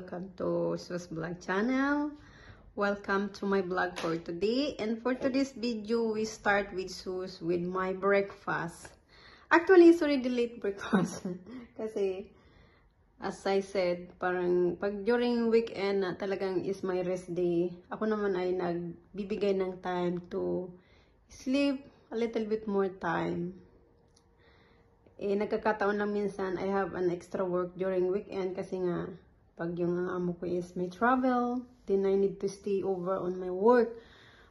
welcome to Sus Vlog channel. Welcome to my vlog for today. And for today's video, we start with Sus with my breakfast. Actually, it's already late breakfast. Kasi, as I said, parang pag during weekend na talagang is my rest day, ako naman ay nagbibigay ng time to sleep a little bit more time. Nagkakataon lang minsan, I have an extra work during weekend kasi nga, pag yung amo ko is may travel, then I need to stay over on my work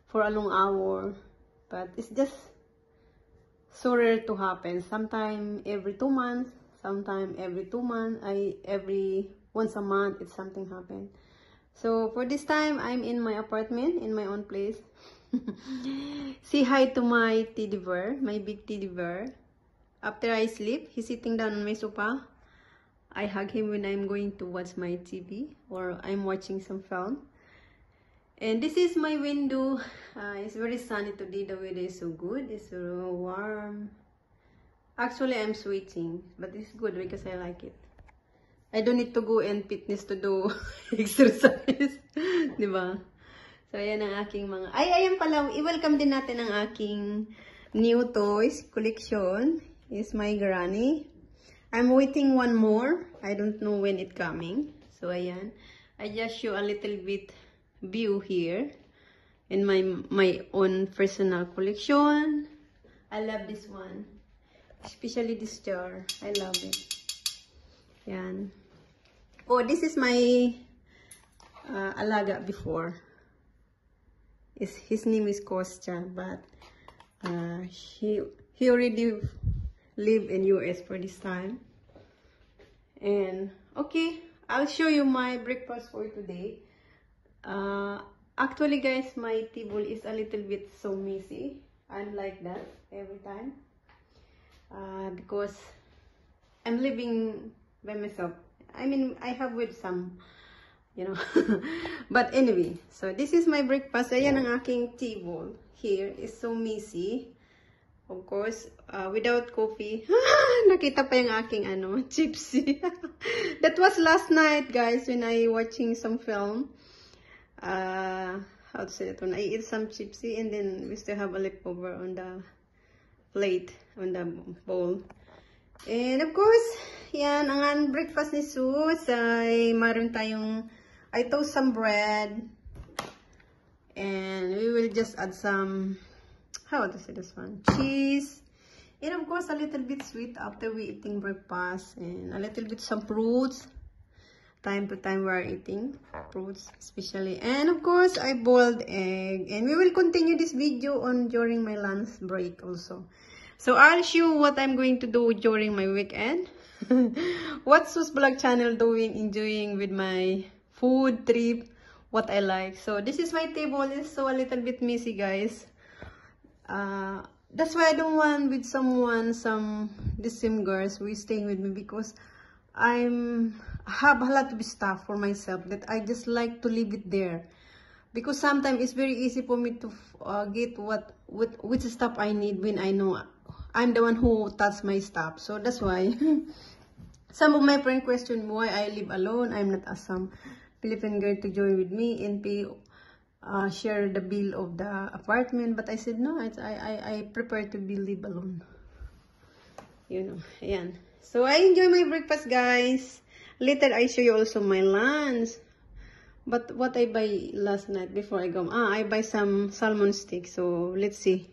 for a long hour. But it's just so rare to happen. Sometime every 2 months, sometime every 2 months, every once a month, it's something happen. So for this time, I'm in my apartment, in my own place. Say hi to my teddy bear, my big teddy bear. After I sleep, he's sitting down on my sofa. I hug him when I'm going to watch my TV or I'm watching some film. And this is my window. It's very sunny today. The weather is so good. It's so warm. Actually, I'm sweating, but it's good because I like it. I don't need to go and fitness to do exercise. Diba? So, ayan ang aking mga... ayan pala. I-welcome din natin ang aking new toys collection. Is my granny. I'm waiting one more. I don't know when it coming. So ayan. I just show a little bit view here in my own personal collection. I love this one. Especially this jar. I love it. Yan. Oh, this is my alaga before. His name is Kostya, but he already live in US for this time. And okay, I'll show you my breakfast for today. Actually guys, my table is a little bit so messy. I'm like that every time because I'm living by myself. I mean, I have with some, you know. But anyway, so this is my breakfast. Ayan ang aking table. Here is so messy. Of course, without coffee. Nakita pa yung aking chipsy. That was last night, guys, when I watching some film. How to say that one? I eat some chipsy and then we still have a leftover on the plate, on the bowl. And of course, yan, ang breakfast ni Sus ay maroon tayong, I toast some bread. And we will just add some, how to say this one? Cheese. And of course, a little bit sweet after we eating breakfast. And a little bit some fruits. Time to time we are eating fruits, especially. And of course, I boiled egg. And we will continue this video on during my lunch break also. So I'll show what I'm going to do during my weekend. What Sus Vlog channel doing, enjoying with my food trip, what I like. So this is my table. It's so a little bit messy, guys. That's why I don't want with someone, the same girls who is staying with me, because I have a lot of stuff for myself that I just like to leave it there, because sometimes it's very easy for me to get which stuff I need when I know I'm the one who touch my stuff. So that's why some of my friends question why I live alone. I'm not ask some Philippine girl to join with me and pay share the bill of the apartment, but I said no, I prefer to live alone, you know. Ayan. So I enjoy my breakfast, guys. Later I show you also my lunch. But what I buy last night before I go, I buy some salmon steak. So let's see